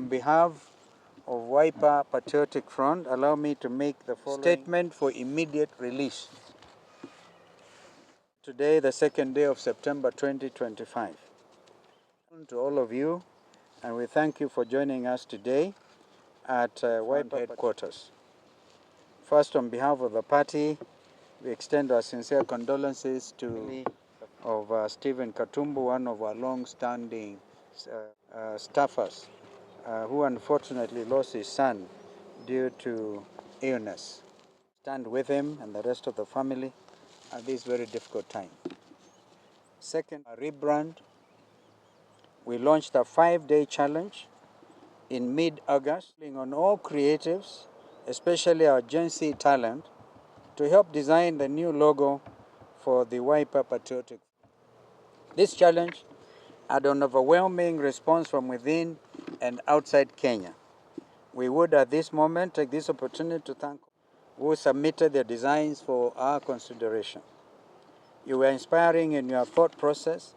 On behalf of Wiper Patriotic Front, allow me to make the following statement for immediate release. Today, the second day of September 2025. To all of you, and we thank you for joining us today at Wiper headquarters. First, on behalf of the party, we extend our sincere condolences to Stephen Kalonzo, one of our long-standing staffers, who unfortunately lost his son due to illness. Stand with him and the rest of the family at this very difficult time. Second, a rebrand. We launched a 5-day challenge in mid-August on all creatives, especially our Genz talent, to help design the new logo for the Wiper Patriotic. This challenge had an overwhelming response from within and outside Kenya. We would at this moment take this opportunity to thank who submitted their designs for our consideration. You were inspiring in your thought process.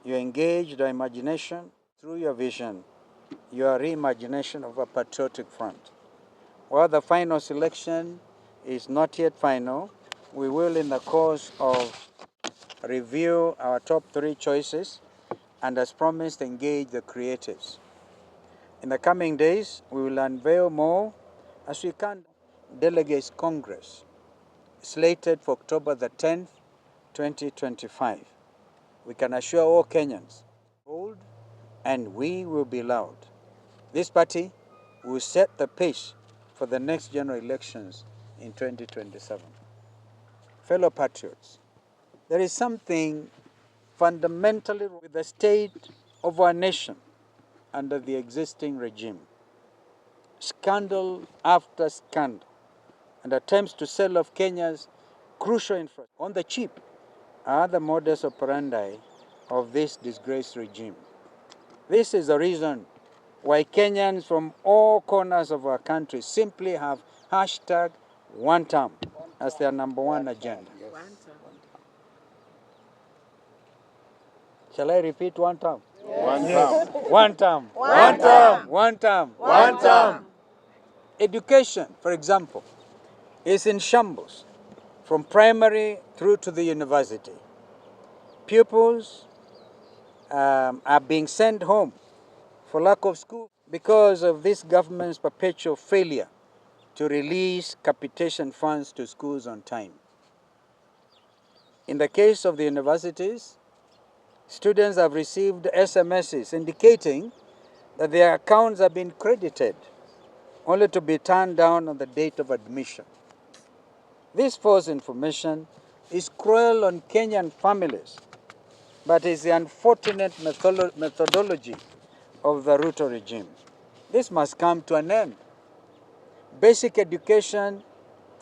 You engaged our imagination through your vision, your reimagination of a patriotic front. While the final selection is not yet final, we will, in the course of review our top 3 choices and, as promised, engage the creatives. In the coming days, we will unveil more as we can. Delegates Congress, slated for October the 10th, 2025. We can assure all Kenyans, bold, and we will be loud. This party will set the pace for the next general elections in 2027. Fellow patriots, there is something fundamentally wrong with the state of our nation under the existing regime. Scandal after scandal and attempts to sell off Kenya's crucial infrastructure on the cheap are the modus operandi of this disgraced regime. This is the reason why Kenyans from all corners of our country simply have hashtag one term as their #1 agenda. Shall I repeat one term? One term. One term. One term. One term. One term. Education, for example, is in shambles from primary through to the university. Pupils are being sent home for lack of school because of this government's perpetual failure to release capitation funds to schools on time. In the case of the universities, students have received SMSs indicating that their accounts have been credited, only to be turned down on the date of admission. This false information is cruel on Kenyan families, but is the unfortunate methodology of the Ruto regime. This must come to an end. Basic education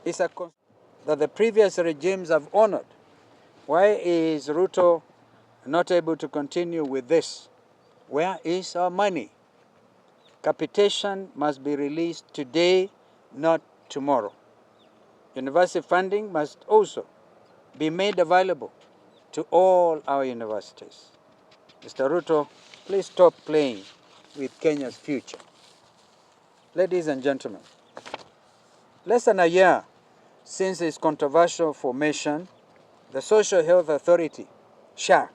is a concept that the previous regimes have honored. Why is Ruto not able to continue with this? Where is our money? Capitation must be released today, not tomorrow. University funding must also be made available to all our universities. Mr. Ruto, please stop playing with Kenya's future. Ladies and gentlemen, less than a year since its controversial formation, the Social Health Authority, SHA,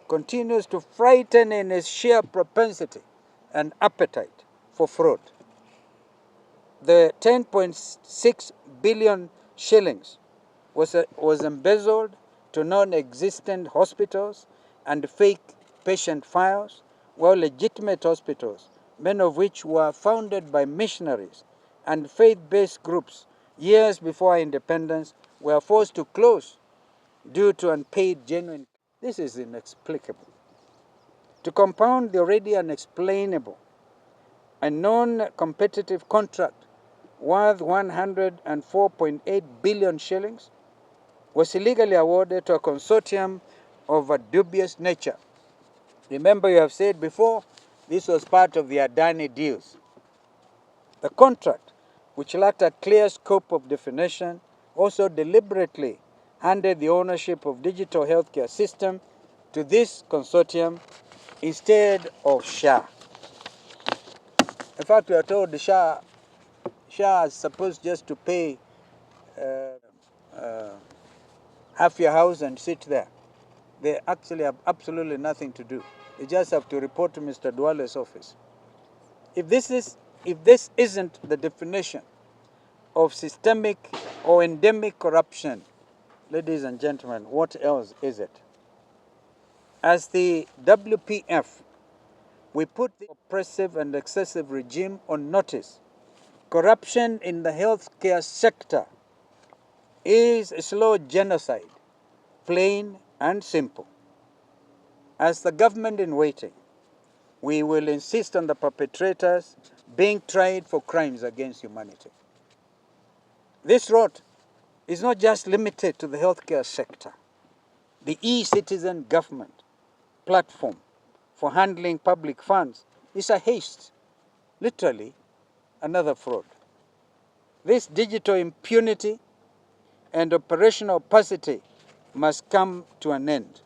continues to frighten in its sheer propensity and appetite for fraud. The 10.6 billion shillings was embezzled to non-existent hospitals and fake patient files, while legitimate hospitals, many of which were founded by missionaries and faith-based groups years before our independence, were forced to close due to unpaid genuine. This is inexplicable. To compound the already unexplainable, a non-competitive contract worth 104.8 billion shillings was illegally awarded to a consortium of a dubious nature. Remember, you have said before, this was part of the Adani deals. The contract, which lacked a clear scope of definition, also deliberately handed the ownership of digital healthcare system to this consortium instead of SHA. In fact, we are told the Shah is supposed just to pay half your house and sit there. They actually have absolutely nothing to do. They just have to report to Mr. Duale's office. If this isn't the definition of systemic or endemic corruption, ladies and gentlemen, what else is it? As the WPF, we put the oppressive and excessive regime on notice. Corruption in the healthcare sector is a slow genocide, plain and simple. As the government in waiting, we will insist on the perpetrators being tried for crimes against humanity. This rot is not just limited to the healthcare sector. The e-citizen government platform for handling public funds is a haste, literally another fraud. This digital impunity and operational opacity must come to an end.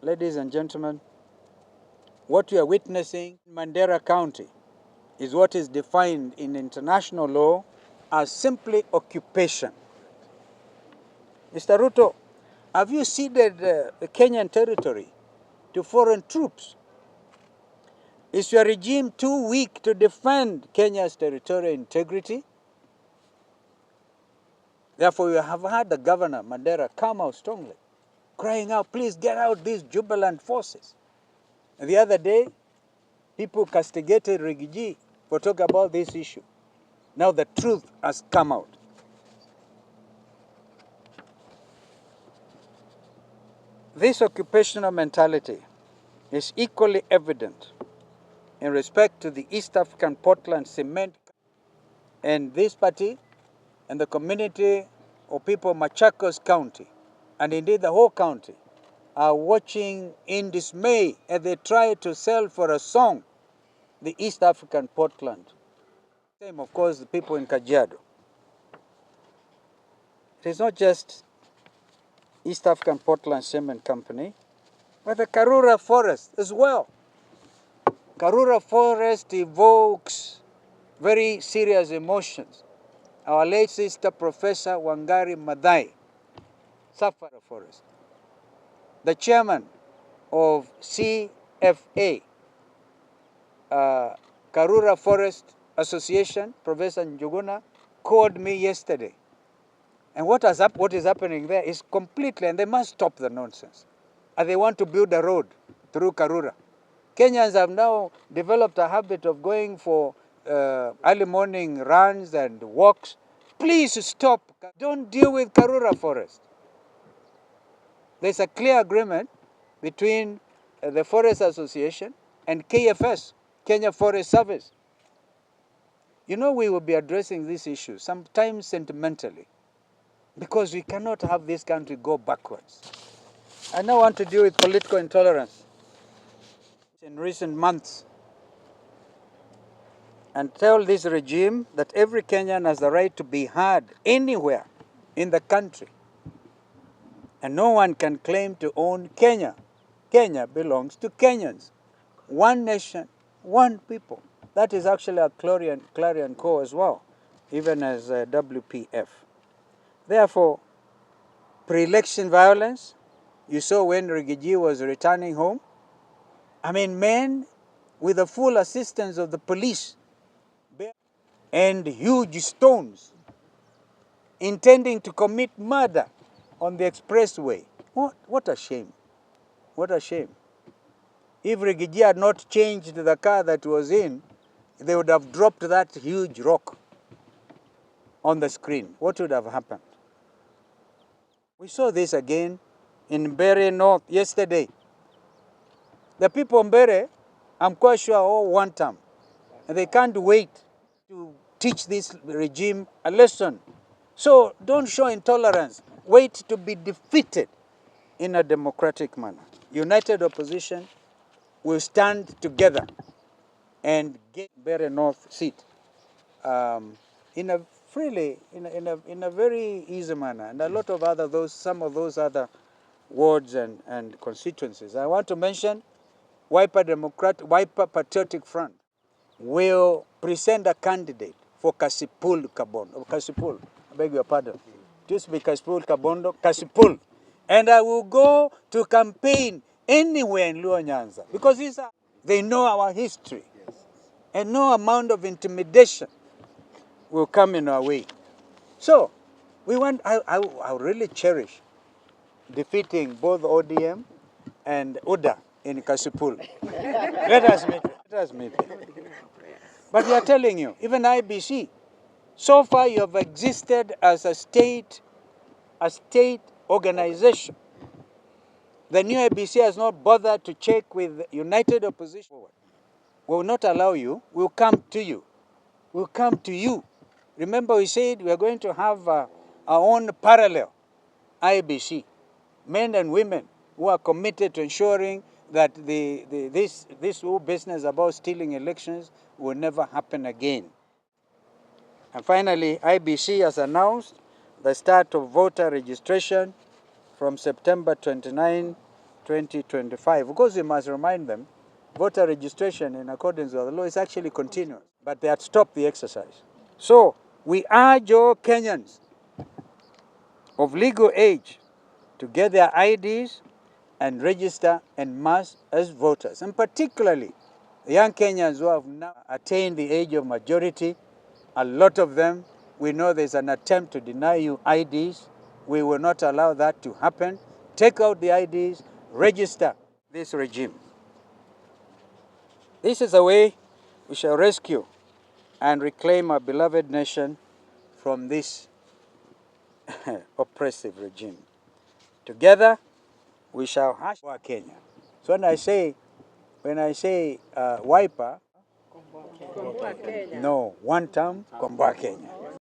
Ladies and gentlemen, what we are witnessing in Mandera County is what is defined in international law as simply occupation. Mr. Ruto, have you ceded the Kenyan territory to foreign troops? Is your regime too weak to defend Kenya's territorial integrity? Therefore, you have had the governor, Mandera, come out strongly, crying out, please get out these jubilant forces. And the other day, people castigated Rigathi for talking about this issue. Now the truth has come out. This occupational mentality is equally evident in respect to the East African Portland Cement, and this party and the community of people of Machakos County, and indeed the whole county, are watching in dismay as they try to sell for a song the East African Portland. Same, of course, the people in Kajiado. It is not just East African Portland Cement Company, but the Karura Forest as well. Karura Forest evokes very serious emotions. Our late sister, Professor Wangari Maathai, suffered a forest. The chairman of CFA, Karura Forest Association, Professor Njuguna, called me yesterday. And what is happening there is completely, and they must stop the nonsense. And they want to build a road through Karura. Kenyans have now developed a habit of going for early morning runs and walks. Please stop. Don't deal with Karura Forest. There's a clear agreement between the Forest Association and KFS, Kenya Forest Service. You know, we will be addressing these issues, sometimes sentimentally, because we cannot have this country go backwards. I now want to deal with political intolerance in recent months and tell this regime that every Kenyan has the right to be heard anywhere in the country. And no one can claim to own Kenya. Kenya belongs to Kenyans. One nation, one people. That is actually a clarion call as well, even as WPF. Therefore, pre-election violence, you saw when Rigathi was returning home. I mean, men with the full assistance of the police and huge stones intending to commit murder on the expressway. What a shame. What a shame. If Rigathi had not changed the car that was in, they would have dropped that huge rock on the screen. What would have happened? We saw this again in Mbeere North yesterday. The people of Mbeere, I'm quite sure, all want them. And they can't wait to teach this regime a lesson. So don't show intolerance. Wait to be defeated in a democratic manner. United opposition will stand together and get Mbeere North seat in a very easy manner, and a lot of some of those other wards and constituencies. I want to mention Wiper Patriotic Front. will present a candidate for Kasipul Kabondo. Kasipul, I beg your pardon. It used to be Kasipul Kabondo, Kasipul. And I will go to campaign anywhere in Luo Nyanza because they know our history. And no amount of intimidation will come in our way. So, I really cherish defeating both ODM and UDA in Kasipul. Let us meet. But we are telling you, even IBC, so far you have existed as a state organization. The new IBC has not bothered to check with United Opposition. We will not allow you. We will come to you. We will come to you. Remember we said we are going to have our own parallel IBC, men and women who are committed to ensuring that this whole business about stealing elections will never happen again. And finally, IBC has announced the start of voter registration from September 29, 2025. Of course, we must remind them, voter registration in accordance with the law is actually continuous, but they had stopped the exercise. So, we urge all Kenyans of legal age to get their IDs and register en masse as voters, and particularly the young Kenyans who have now attained the age of majority. A lot of them, we know there's an attempt to deny you IDs. We will not allow that to happen. Take out the IDs, register this regime. This is the way we shall rescue and reclaim our beloved nation from this oppressive regime. Together, we shall hash Kenya. So when I say wiper, no, one term, Komboa Kenya.